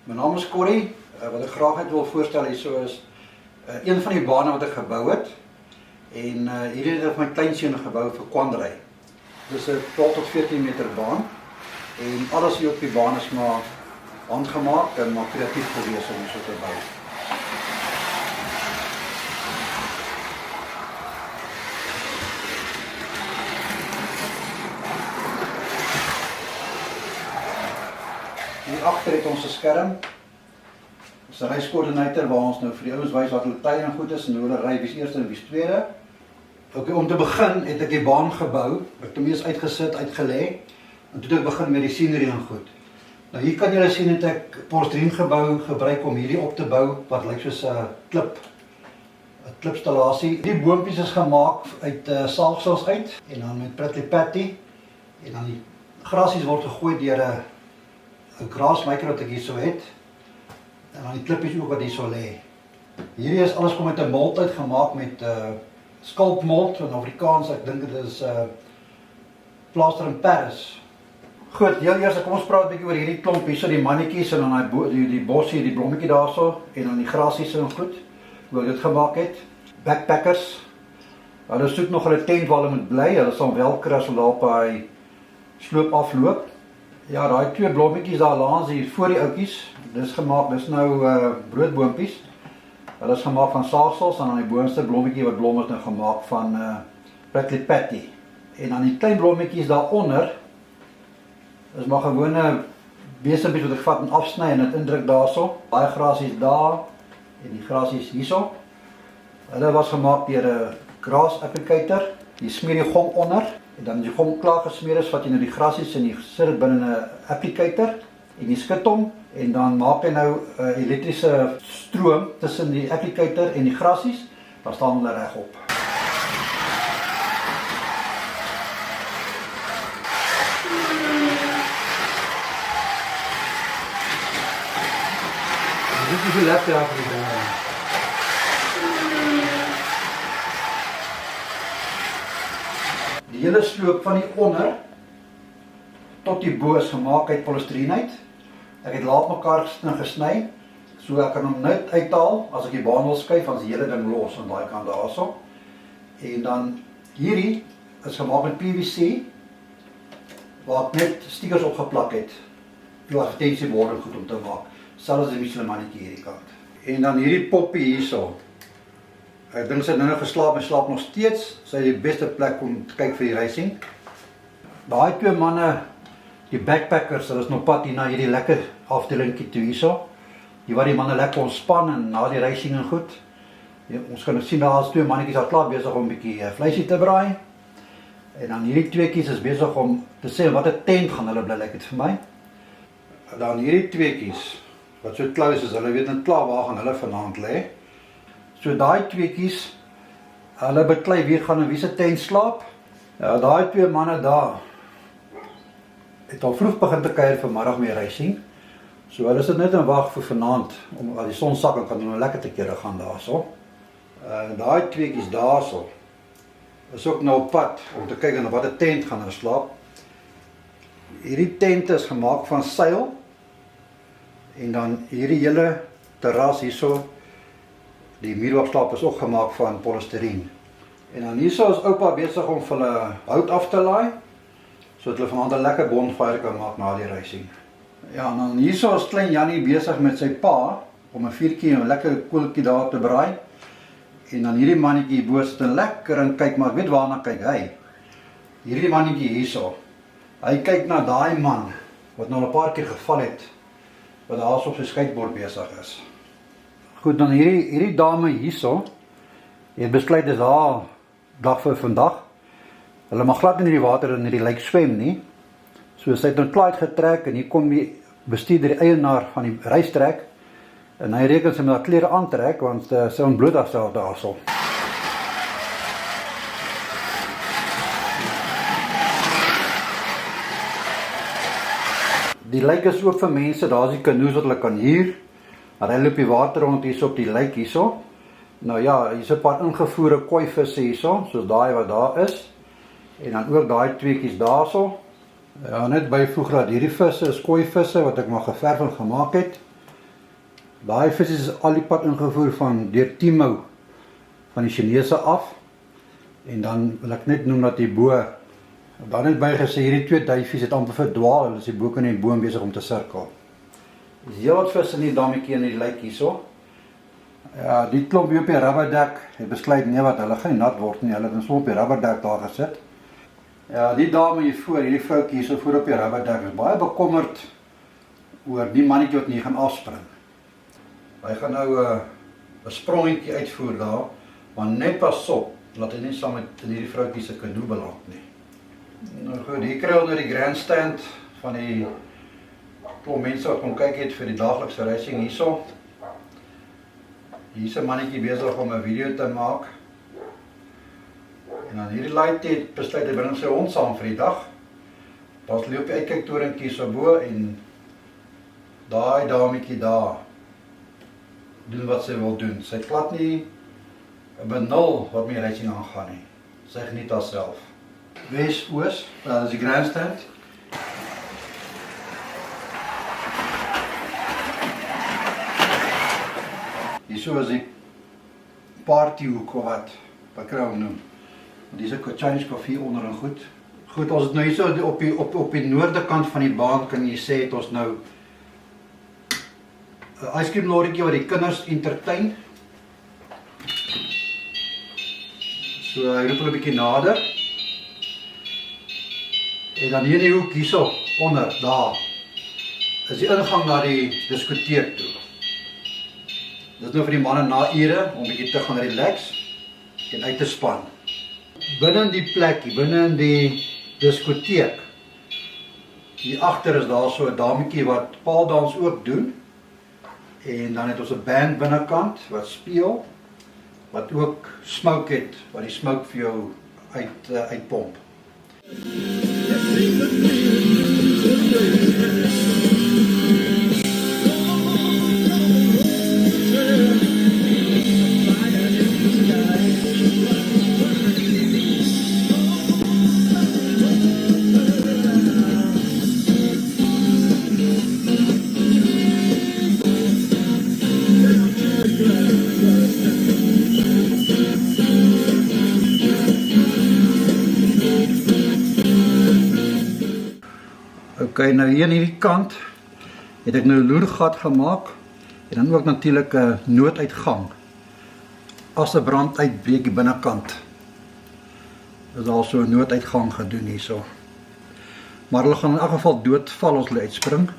My naam is Corrie. Wat ek graag net wil voorstel hierso is een van die bane wat ek gebou het. En hierdie het my kleinseun gebou vir kwandry. Dis 'n 12 tot 14 meter baan. En alles hier op die baan is maar handgemaak en maar kreatief gewees om so te bou. Hier agter het ons 'n skerm. Dis 'n reiskoördinator waar ons nou vir die ouens wys wat hulle tye en goed is en hoe hulle ry, wie's eerste en wie's tweede. Okay, om te begin het ek die baan gebou. Ek het hom eers uitgesit, uitgelê en toe het ek begin met die scenery en goed. Nou hier kan julle sien dat ek porselein gebruik om hierdie op te bou wat lyk soos 'n klipstallasie. Die boontjies is gemaak uit saagsels uit en dan met Prickly Patty en dan die grasies word gegooi deur 'n grasmaker wat ek hierso het. En dan die klippies ook wat hierso lê. Hierdie is alles kom uit 'n mold uitgemaak met skulpmold in Afrikaans. Ek dink dit is plaster en Paris. Goed, heel eers kom ons praat 'n bietjie oor hierdie klomp hierso, die mannetjies en dan die bossie, die blommetjie daarso en dan die grasies en goed. Hoe ek dit gemaak het. Backpackers. Hulle soek nog hulle tent waar hulle moet bly. Hulle sal wel kry as hulle op hy sloop afloop. Ja, daai twee blommetjies daar langs hier voor die oudjies, dis gemaak, dis nou broodboompies. Hulle is gemaak van saagsels en dan die boonste blommetjie wat blom is nou gemaak van Prickly Patty. En dan die klein blommetjies daaronder is maar gewone besempies wat ek vat en afsny en dit indruk daarso. Baie grasies daar en die grasies hierso. Hulle was gemaak deur 'n grass applicator. Jy smeer die gom onder. En dan die gom klaar gesmeer is, vat jy nou die grasies en jy sit dit binne 'n applicator en jy skud hom en dan maak jy nou 'n elektriese stroom tussen die applicator en die grasies, dan staan hulle regop. Dit is die laptop vir die baan. Die hele sloop van die onder tot die bo is gemaak uit polistireen uit. Ek het laat mekaar gesny, so ek kan hom net uithaal as ek die baan wil skuif, dan is die hele ding los aan daai kant daarso. En dan hierdie is gemaak met PVC waar ek net stickers opgeplak het. Die advertentieborde goed om te maak. Selfs die Michelin-mannetjie hierdie kant. En dan hierdie poppie hierso. Ek dink sy het nou geslaap en slaap nog steeds. Sy is die beste plek om te kyk vir die racing. Daai twee manne, die backpackers, hulle is nog pad hier na hierdie lekker afdelingkie toe hierso. Hier waar die manne lekker ontspan en na die racing en goed. Ja, ons kan sien daar is twee mannetjies al klaar besig om 'n bietjie vleisie te braai. En dan hierdie tweeetjies is besig om te sê wat 'n tent gaan hulle bly lyk dit vir my. Dan hierdie tweeetjies wat so close is, hulle weet net klaar waar gaan hulle vanaand lê. So daai tweeetjies, hulle beklei wie gaan in wie se tent slaap. Ja, daai twee manne daar het al vroeg begin te kuier vir middag mee racing. So hulle sit net en wag vir vanaand om as die son sak en kan hulle lekker te kere gaan daarso. Daai tweeetjies daarso is ook nou op pad om te kyk na watter tent gaan hulle slaap. Hierdie tent is gemaak van seil. En dan hierdie hele terras hierso, die muuropslaap is ook gemaak van polistireen. En dan hierso is oupa besig om vir hulle hout af te laai, sodat hulle vanaand 'n lekker bonfire kan maak na die racing. Ja, en dan hierso is klein Jannie besig met sy pa om 'n vuurtjie en 'n lekker koeltjie daar te braai. En dan hierdie mannetjie bo sit en lekker en kyk, maar ek weet waarna kyk hy. Hierdie mannetjie hierso. Hy kyk na daai man wat nou 'n paar keer geval het, wat daar op sy skateboard besig is. Goed, dan hierdie dame hierso het besluit dis haar dag vir vandag. Hulle mag glad nie in die water in hierdie lake swem nie. So sy het nou klaar getrek en hier kom die bestuurder, die eienaar van die reistrek en hy reken sy moet haar klere aantrek want sy ontbloot haarself daarso. Die lake is ook vir mense, daar is die canoes wat hulle kan huur. Hulle loop die water rond hierso op die lake hierso. Nou ja, hier's 'n paar ingevoerde kooivisse hierso, soos daai wat daar is. En dan ook daai tweeetjies daarso. Ja, net byvoeg dat hierdie visse is kooivisse wat ek maar geverf en gemaak het. Daai vis is al die pad ingevoer van deur Timo van die Chinese af. En dan wil ek net noem dat die bo dan het bygesê hierdie twee duifies het amper verdwaal, hulle is die bo in die boom besig om te sirkel. Dis heel wat vis in die dammetjie in die lake hierso. Ja, die klomp hier op die rubberdek het besluit nee wat, hulle gaan nie nat word nie, hulle het ons op die rubberdek daar gesit. Ja, die dame hier voor, hierdie vroukie hierso voor op die rubberdek is baie bekommerd oor die mannetjie wat nie gaan afspring. Hy gaan nou 'n sprongetje uitvoer daar, maar net pas op dat hy nie saam met hierdie vroukie se kanoe beland nie. Nou goed, hier kry ons nou die grandstand van die klomp mense wat kom kyk het vir die daaglikse reising hierso. Hier is 'n mannetjie besig om 'n video te maak. En dan hierdie laaitie het besluit hy bring sy hond saam vir die dag. Daar's loop die uitkyktorentjie so bo en daai dametjie daar doen wat sy wil doen. Sy het glad nie 'n benul wat met die reising aangaan nie. Sy geniet haarself. Wes-oos, dit is die grandstand. Hierso is die partyhoek of wat kry hom noem. Dis 'n Chinese koffie onder en goed. Goed, ons het nou hierso op die noorde kant van die baan kan jy sê het ons nou 'n yskriem lorrietjie wat die kinders entertain. So hy roep hulle 'n bietjie nader. En dan hier in die hoek hierso onder daar is die ingang na die diskoteek toe. Dit is nou vir die manne na ure om 'n bietjie te gaan relax en uit te span. Binne in die plekkie, binne in die diskoteek, hier agter is daar so 'n dametjie wat paaldans ook doen. En dan het ons 'n band binnekant wat speel, wat ook smoke het, wat die smoke vir jou uitpomp. Ok, nou hier aan hierdie kant het ek nou 'n loergat gemaak en dan ook natuurlik 'n nooduitgang as 'n brand uitbreek die binnekant. Is daar so 'n nooduitgang gedoen hierso. Maar hulle gaan in elk geval doodval as hulle uitspring.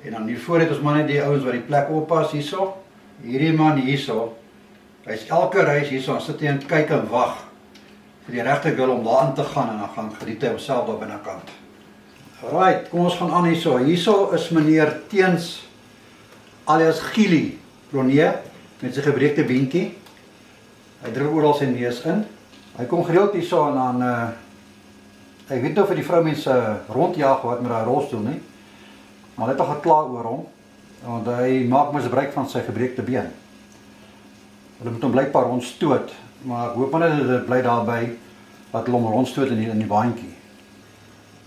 En dan hier voor het ons maar net die ouens wat die plek oppas hierso. Hierdie man hierso, hy's elke reis hierso, dan sit hy en kyk en wag vir die regte girl om daar in te gaan en dan gaan geniet hy homself daar binnekant. Alright, kom ons gaan aan hierso. Hierso is meneer Teens alias Gili Plonnier met sy gebreekte beentjie. Hy druk oral sy neus in. Hy kom gereeld hierso en dan ek weet nou vir die vroumense rondjaag wat met haar rolstoel nie. Maar hulle het al gekla oor hom want hy maak misbruik van sy gebreekte been. Hulle moet hom blykbaar rondstoot, maar ek hoop net dit bly daarby dat hulle hom rondstoot in die baantjie.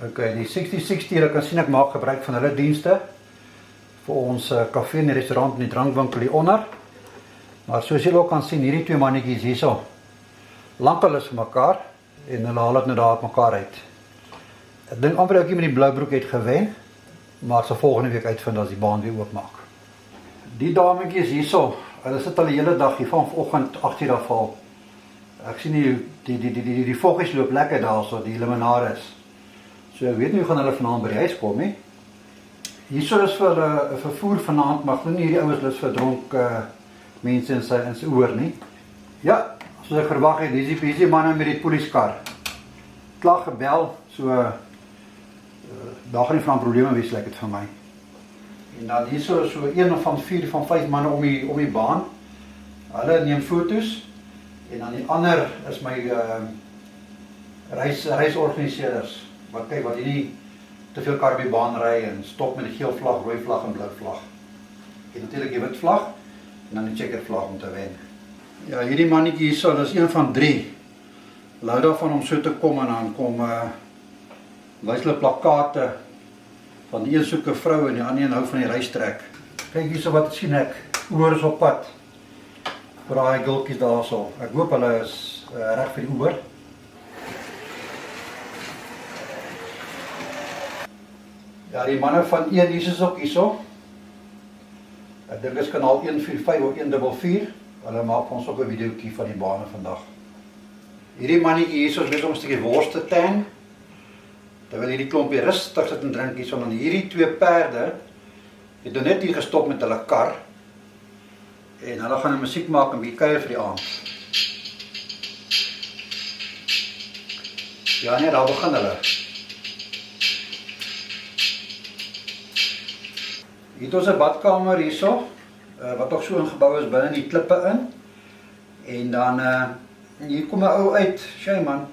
Ok, die 6060, jy kan sien ek maak gebruik van hulle dienste vir ons kafee en die restaurant en die drankwinkel hieronder. Maar soos julle ook kan sien, hierdie twee mannetjies hierso, lankal is vir mekaar en hulle haal dit nou daar op mekaar uit. Ek dink amper ouetjie met die blou broek het gewen, maar ek sal volgende week uitvind as die baan weer oopmaak. Die dametjies hierso, hulle sit al die hele dag hier van vanoggend 8:00 af al. Ek sien die voggies loop lekker daarso, die liminares. So ek weet nie hoe gaan hulle vanaand by die huis kom nie. Hierso is vir hulle 'n vervoer vanaand, maar glo nie hierdie ouens lus vir dronk mense in sy oor nie. Ja, soos ek verwag het, dis die manne met die polisiekar. Klaar gebel, so daar gaan nie van probleme wees, lyk dit vir my. En dan hierso so een van 4 van 5 manne om die baan. Hulle neem foto's en dan die ander is my reisorganiseerders wat kyk wat hier nie te veel kar op die baan ry en stop met die geel vlag, rooi vlag en blou vlag. En natuurlik die wit vlag en dan die checker vlag om te wen. Ja, hierdie mannetjie hierso, dis een van 3. Hou daarvan om so te kom en dan kom wys hulle plakkate van die een soek 'n vrou en die ander een hou van die reistrek. Kyk hierso wat sien ek. Oor is op pad. Vir daai gultjies daarso. Ek hoop hulle is reg vir die oor. Ja, die manne van 1 is ook hierso. Ek dink dit is kanaal 145 of 144. Hulle maak ons ook 'n videoetjie van die bane vandag. Hierdie mannetjie hierso is besig om 'n stukkie wors te tan. Terwyl hierdie klompie rustig sit en drink hierso, en hierdie 2 perde het nou net hier gestop met hulle kar. En hulle gaan 'n musiek maak en bietjie kuier vir die aand. Ja nee, daar begin hulle. Hier het ons 'n badkamer hierso, wat ook so ingebou is binne die klippe in. En dan hier kom 'n ou uit, Shayman.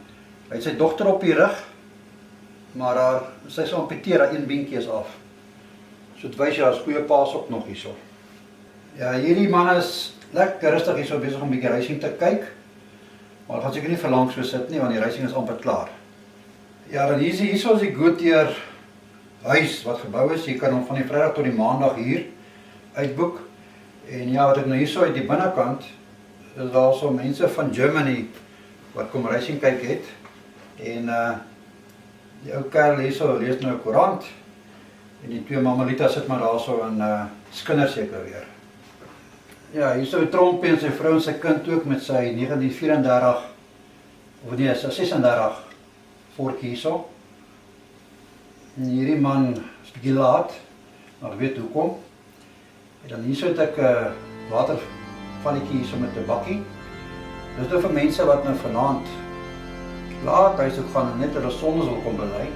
Hy het sy dogter op die rug, maar sy is amputeer, een beentjie is af. So dit wys jy, daar's goeie paas ook nog hierso. Ja, hierdie man is lekker rustig hierso besig om 'n bietjie racing te kyk. Maar hy gaan seker nie vir lank so sit nie, want die racing is amper klaar. Ja, dan hierso is die Goodyear huis wat gebou is. Jy kan hom van die Vrydag tot die Maandag hier uitboek. En ja, wat ek nou hierso uit die binnekant, is daar so mense van Germany wat kom racing kyk het. En die ou kerel hierso lees nou 'n koerant. En die 2 mamalitas sit maar daarso in skinder seker weer. Ja, hierso 'n trompie en sy vrou en sy kind ook met sy 1934 of nee, 36 voortjie hierso. En hierdie man is bietjie laat, maar ek weet hoekom. En dan hierso het ek 'n watervalletjie hierso met 'n bakkie. Dis nou vir mense wat nou vanaand laat huis toe gaan en net hulle sondes wil kom bely.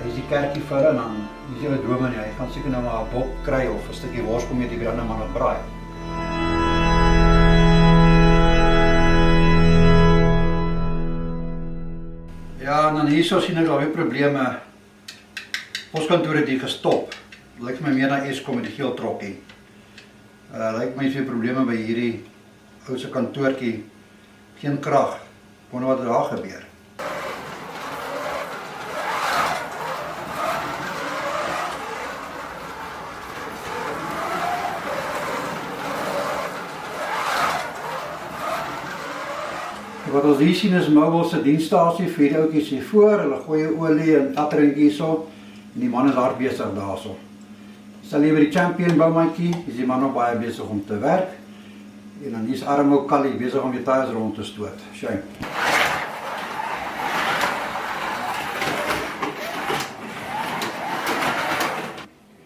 Hier is die kerkie vir en dan is jy 'n dominee, hy gaan seker nou maar 'n bok kry of 'n stukkie wors kom met die ander man wat braai. Ja, en dan hierso sien ek daar weer probleme. Poskantoor het hier gestop. Lyk my meer na Eskom met die geel trokkie. Lyk my weer probleme by hierdie ou se kantoortjie. Geen krag. Wonder wat daar gebeur. Wat ons hier sien is Mobil se dienstasie, 4 ouetjies hier voor, hulle gooi olie en atterink hierso, en die man is hard besig daarso. Stel jy by die Champion boumaatjie, is die man ook baie besig om te werk, en dan hier is Armo Kali besig om die tyres rond te stoot. Shame.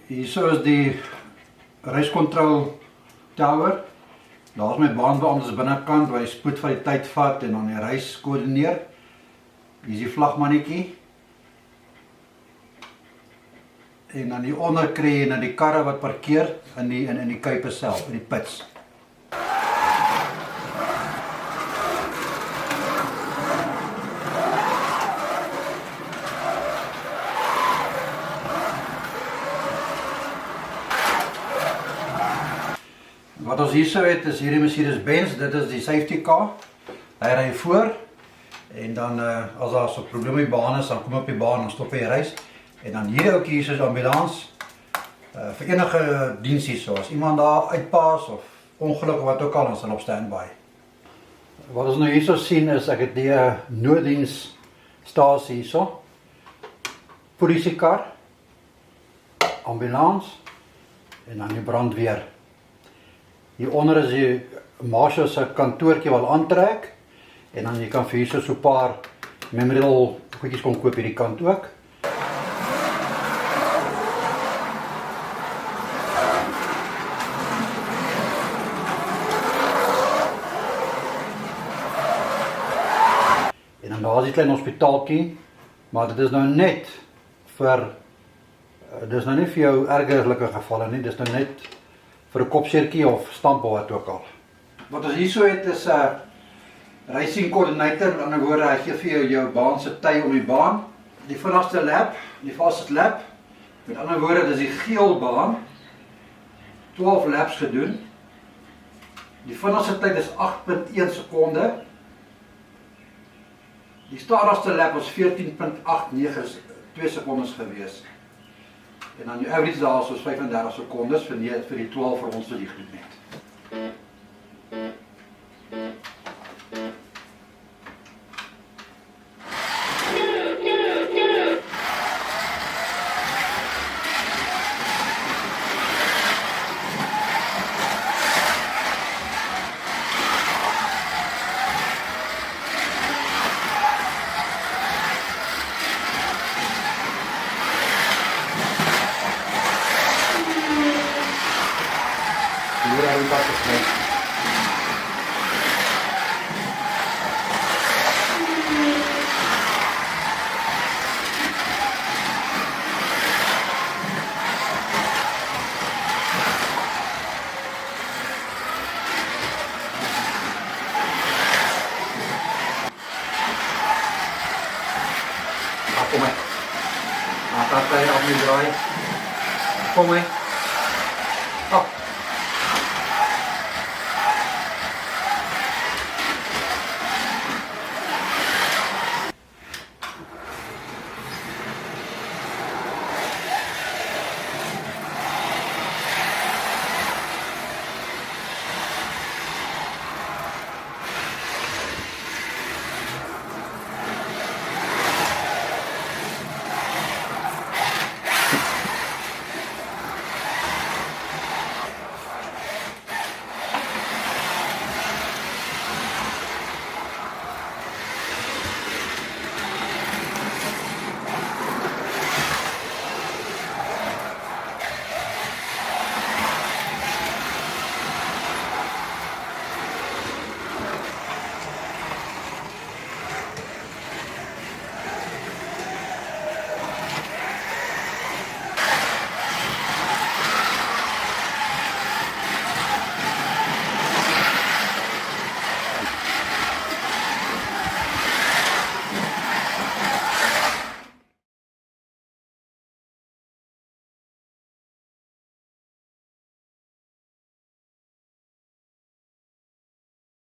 Hierso is die reiskontrol tower. Daar is my baanbeamptes binnekant waar hy spoed van die tyd vat en dan die reis koördineer. Hier is die vlagmannetjie. En dan die onderkry en die karre wat parkeer in die kuipe self, in die pits. Wat ons hierso het is hierdie Mercedes-Benz, dit is die safety car. Hy ry voor en dan as daar so 'n probleem met die baan is, dan kom op die baan en stop hy die reis. En dan hierdie ouetjie hier is ambulans vir enige diens hierso. As iemand daar uitpaas of ongeluk of wat ook al, dan sal op standby. Wat ons nou hierso sien is ek het die nooddiensstasie hierso. Polisiekar, ambulans en dan die brandweer. Hieronder is die marshal se kantoortjie wat aantrek en dan jy kan vir hierso so 'n paar memorial goedjies kom koop hierdie kant ook. En dan daar is 'n klein hospitaaltjie, maar dit is nou net vir dis nou nie vir jou ergerlike gevalle nie, dis nou net vir 'n kopseertjie of stamp of wat ook al. Wat ons hierso het is 'n racing coordinator, met ander woorde, hy gee vir jou baan se tye om die baan. Die vinnigste lap, die fastest lap, met ander woorde, dis die geel baan, 12 laps gedoen. Die vinnigste tyd is 8.1 sekonde. Die stadigste lap was 14.89 2 sekondes gewees. En dan jou average daar soos 35 sekondes vir die 12 ronds wat jy gedoen het. Hier aan die kant gesny. Kom maar. Laat dat hij op nu draai. Kom maar. Op.